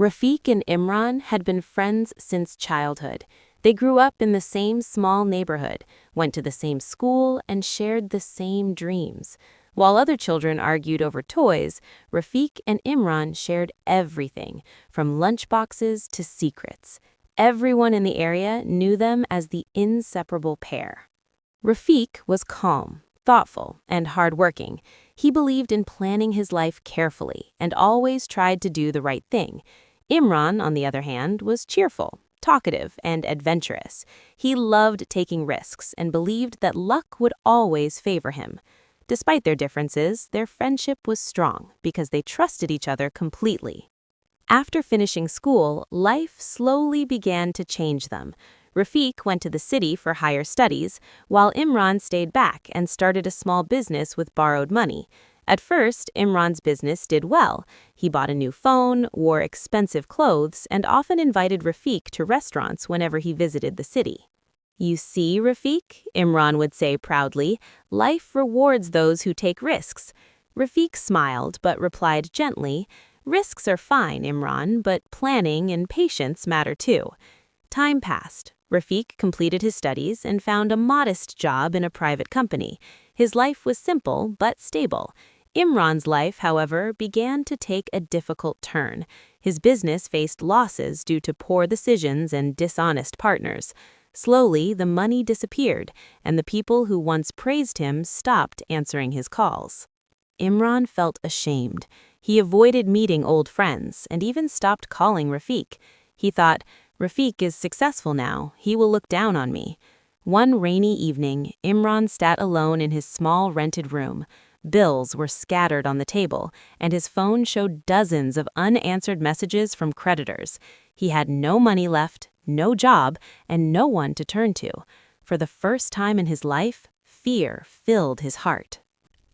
Rafiq and Imran had been friends since childhood. They grew up in the same small neighborhood, went to the same school, and shared the same dreams. While other children argued over toys, Rafiq and Imran shared everything, from lunchboxes to secrets. Everyone in the area knew them as the inseparable pair. Rafiq was calm, thoughtful, and hardworking. He believed in planning his life carefully and always tried to do the right thing. Imran, on the other hand, was cheerful, talkative, and adventurous. He loved taking risks and believed that luck would always favor him. Despite their differences, their friendship was strong because they trusted each other completely. After finishing school, life slowly began to change them. Rafiq went to the city for higher studies, while Imran stayed back and started a small business with borrowed money. At first, Imran's business did well. He bought a new phone, wore expensive clothes, and often invited Rafiq to restaurants whenever he visited the city. "You see, Rafiq," Imran would say proudly, "life rewards those who take risks." Rafiq smiled but replied gently, "Risks are fine, Imran, but planning and patience matter too." Time passed. Rafiq completed his studies and found a modest job in a private company. His life was simple but stable. Imran's life, however, began to take a difficult turn. His business faced losses due to poor decisions and dishonest partners. Slowly, the money disappeared, and the people who once praised him stopped answering his calls. Imran felt ashamed. He avoided meeting old friends and even stopped calling Rafiq. He thought, "Rafiq is successful now. He will look down on me." One rainy evening, Imran sat alone in his small rented room. Bills were scattered on the table, and his phone showed dozens of unanswered messages from creditors. He had no money left, no job, and no one to turn to. For the first time in his life, fear filled his heart.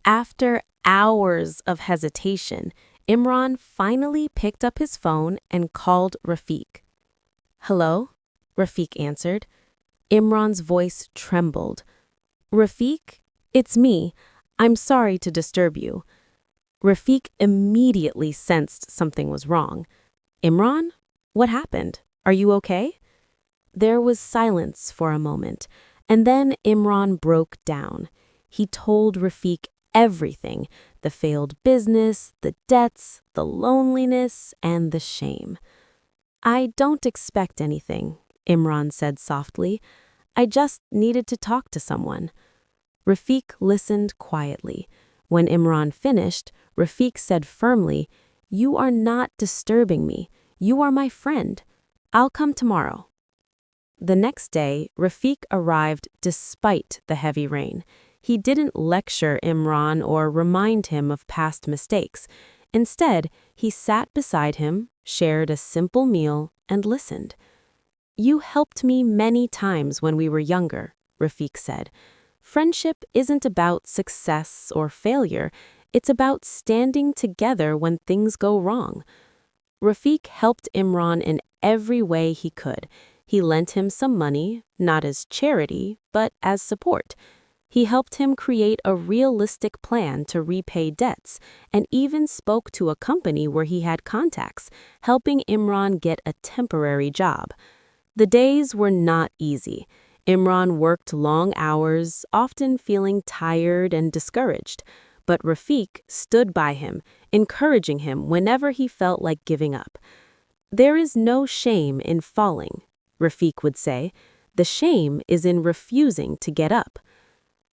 After hours of hesitation, Imran finally picked up his phone and called Rafiq. "Hello?" Rafiq answered. Imran's voice trembled. "Rafiq, it's me. I'm sorry to disturb you." Rafiq immediately sensed something was wrong. "Imran? What happened? Are you okay?" There was silence for a moment, and then Imran broke down. He told Rafiq everything: the failed business, the debts, the loneliness, and the shame. "I don't expect anything," Imran said softly. "I just needed to talk to someone." Rafiq listened quietly. When Imran finished, Rafiq said firmly, "You are not disturbing me. You are my friend. I'll come tomorrow." The next day, Rafiq arrived despite the heavy rain. He didn't lecture Imran or remind him of past mistakes. Instead, he sat beside him, shared a simple meal, and listened. "You helped me many times when we were younger," Rafiq said. "Friendship isn't about success or failure. It's about standing together when things go wrong." Rafiq helped Imran in every way he could. He lent him some money, not as charity, but as support. He helped him create a realistic plan to repay debts, and even spoke to a company where he had contacts, helping Imran get a temporary job. The days were not easy. Imran worked long hours, often feeling tired and discouraged. But Rafiq stood by him, encouraging him whenever he felt like giving up. "There is no shame in falling," Rafiq would say. "The shame is in refusing to get up."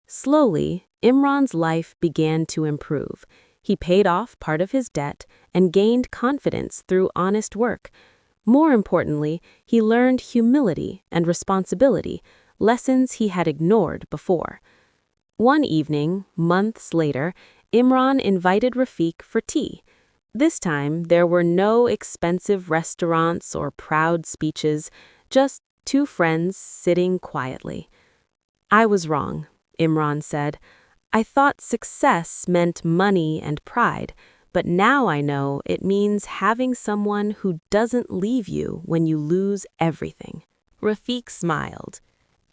Slowly, Imran's life began to improve. He paid off part of his debt and gained confidence through honest work. More importantly, he learned humility and responsibility, lessons he had ignored before. One evening, months later, Imran invited Rafiq for tea. This time, there were no expensive restaurants or proud speeches, just two friends sitting quietly. "I was wrong," Imran said. "I thought success meant money and pride, but now I know it means having someone who doesn't leave you when you lose everything." Rafiq smiled.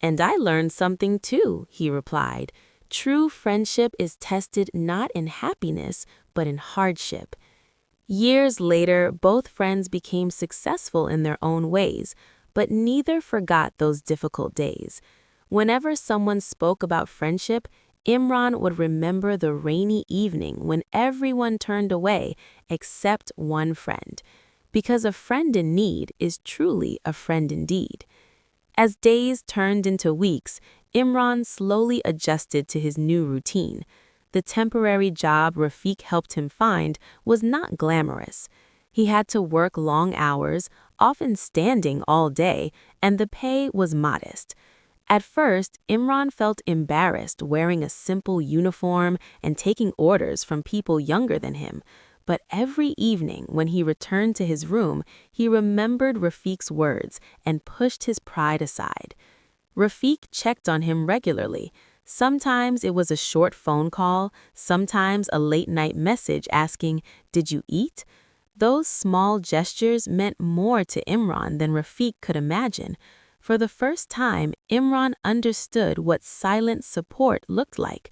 "And I learned something too," he replied. "True friendship is tested not in happiness, but in hardship." Years later, both friends became successful in their own ways, but neither forgot those difficult days. Whenever someone spoke about friendship, Imran would remember the rainy evening when everyone turned away except one friend, because a friend in need is truly a friend indeed. As days turned into weeks, Imran slowly adjusted to his new routine. The temporary job Rafiq helped him find was not glamorous. He had to work long hours, often standing all day, and the pay was modest. At first, Imran felt embarrassed wearing a simple uniform and taking orders from people younger than him. But every evening when he returned to his room, he remembered Rafiq's words and pushed his pride aside. Rafiq checked on him regularly. Sometimes it was a short phone call, sometimes a late-night message asking, "Did you eat?" Those small gestures meant more to Imran than Rafiq could imagine. For the first time, Imran understood what silent support looked like.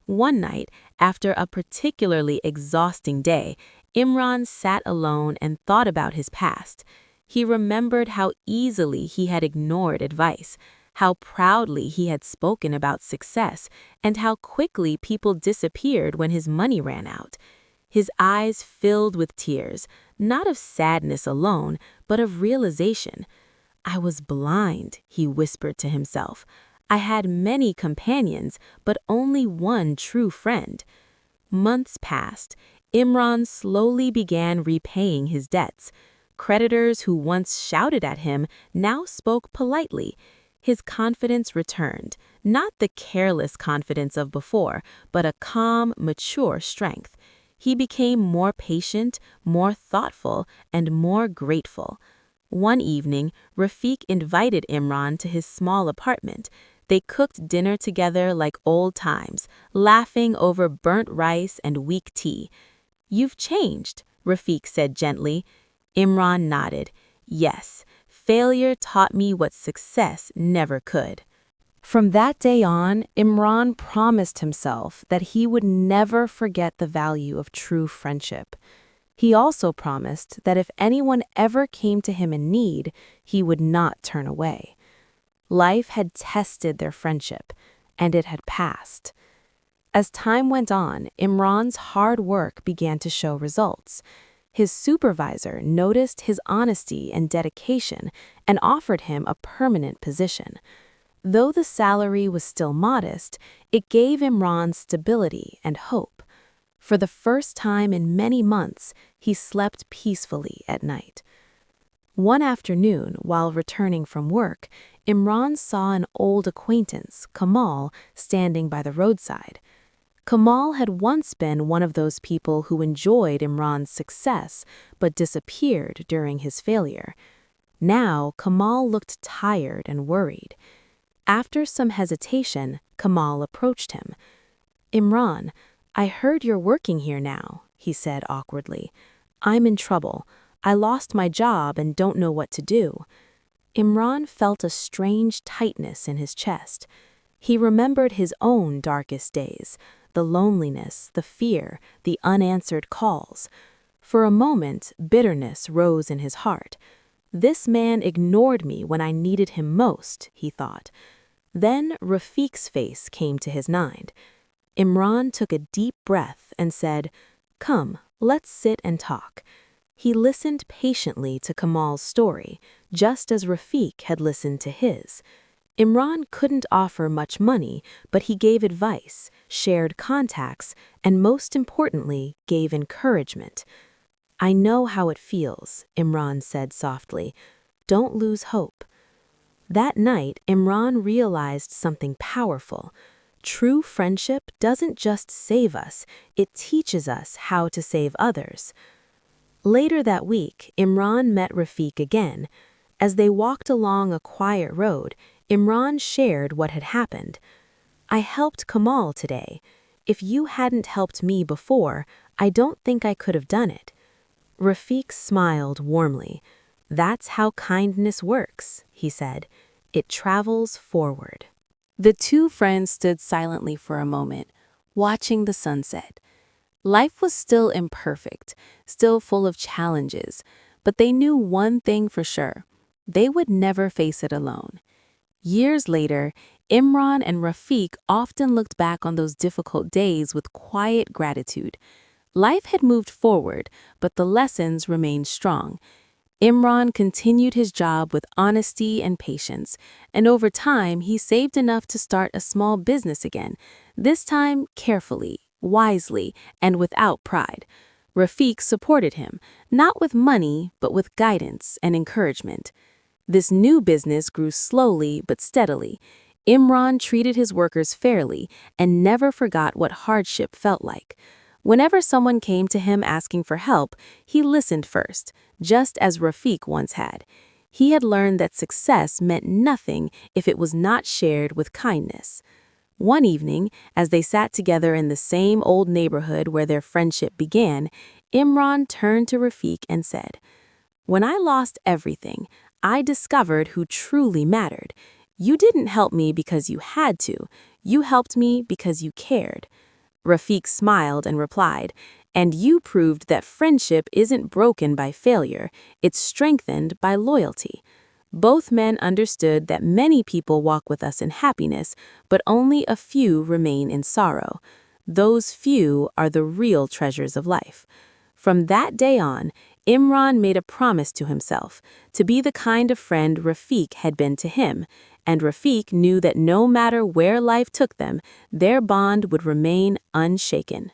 One night, after a particularly exhausting day, Imran sat alone and thought about his past. He remembered how easily he had ignored advice, how proudly he had spoken about success, and how quickly people disappeared when his money ran out. His eyes filled with tears, not of sadness alone, but of realization. "I was blind," he whispered to himself. "I had many companions, but only one true friend." Months passed. Imran slowly began repaying his debts. Creditors who once shouted at him now spoke politely. His confidence returned, not the careless confidence of before, but a calm, mature strength. He became more patient, more thoughtful, and more grateful. One evening, Rafiq invited Imran to his small apartment. They cooked dinner together like old times, laughing over burnt rice and weak tea. "You've changed," Rafiq said gently. Imran nodded. "Yes, failure taught me what success never could." From that day on, Imran promised himself that he would never forget the value of true friendship. He also promised that if anyone ever came to him in need, he would not turn away. Life had tested their friendship, and it had passed. As time went on, Imran's hard work began to show results. His supervisor noticed his honesty and dedication and offered him a permanent position. Though the salary was still modest, it gave Imran stability and hope. For the first time in many months, he slept peacefully at night. One afternoon, while returning from work, Imran saw an old acquaintance, Kamal, standing by the roadside. Kamal had once been one of those people who enjoyed Imran's success but disappeared during his failure. Now, Kamal looked tired and worried. After some hesitation, Kamal approached him. "Imran, I heard you're working here now," he said awkwardly. "I'm in trouble. I lost my job and don't know what to do." Imran felt a strange tightness in his chest. He remembered his own darkest days, the loneliness, the fear, the unanswered calls. For a moment, bitterness rose in his heart. "This man ignored me when I needed him most," he thought. Then Rafiq's face came to his mind. Imran took a deep breath and said, "Come, let's sit and talk." He listened patiently to Kamal's story, just as Rafiq had listened to his. Imran couldn't offer much money, but he gave advice, shared contacts, and most importantly, gave encouragement. "I know how it feels," Imran said softly. "Don't lose hope." That night, Imran realized something powerful. True friendship doesn't just save us, it teaches us how to save others. Later that week, Imran met Rafiq again. As they walked along a quiet road, Imran shared what had happened. "I helped Kamal today. If you hadn't helped me before, I don't think I could have done it." Rafiq smiled warmly. "That's how kindness works," he said. "It travels forward." The two friends stood silently for a moment, watching the sunset. Life was still imperfect, still full of challenges, but they knew one thing for sure. They would never face it alone. Years later, Imran and Rafiq often looked back on those difficult days with quiet gratitude. Life had moved forward, but the lessons remained strong. Imran continued his job with honesty and patience, and over time he saved enough to start a small business again, this time carefully, wisely, and without pride. Rafiq supported him, not with money, but with guidance and encouragement. This new business grew slowly but steadily. Imran treated his workers fairly and never forgot what hardship felt like. Whenever someone came to him asking for help, he listened first, just as Rafiq once had. He had learned that success meant nothing if it was not shared with kindness. One evening, as they sat together in the same old neighborhood where their friendship began, Imran turned to Rafiq and said, "When I lost everything, I discovered who truly mattered. You didn't help me because you had to. You helped me because you cared." Rafiq smiled and replied, "And you proved that friendship isn't broken by failure, it's strengthened by loyalty." Both men understood that many people walk with us in happiness, but only a few remain in sorrow. Those few are the real treasures of life. From that day on, Imran made a promise to himself to be the kind of friend Rafiq had been to him, and Rafiq knew that no matter where life took them, their bond would remain unshaken.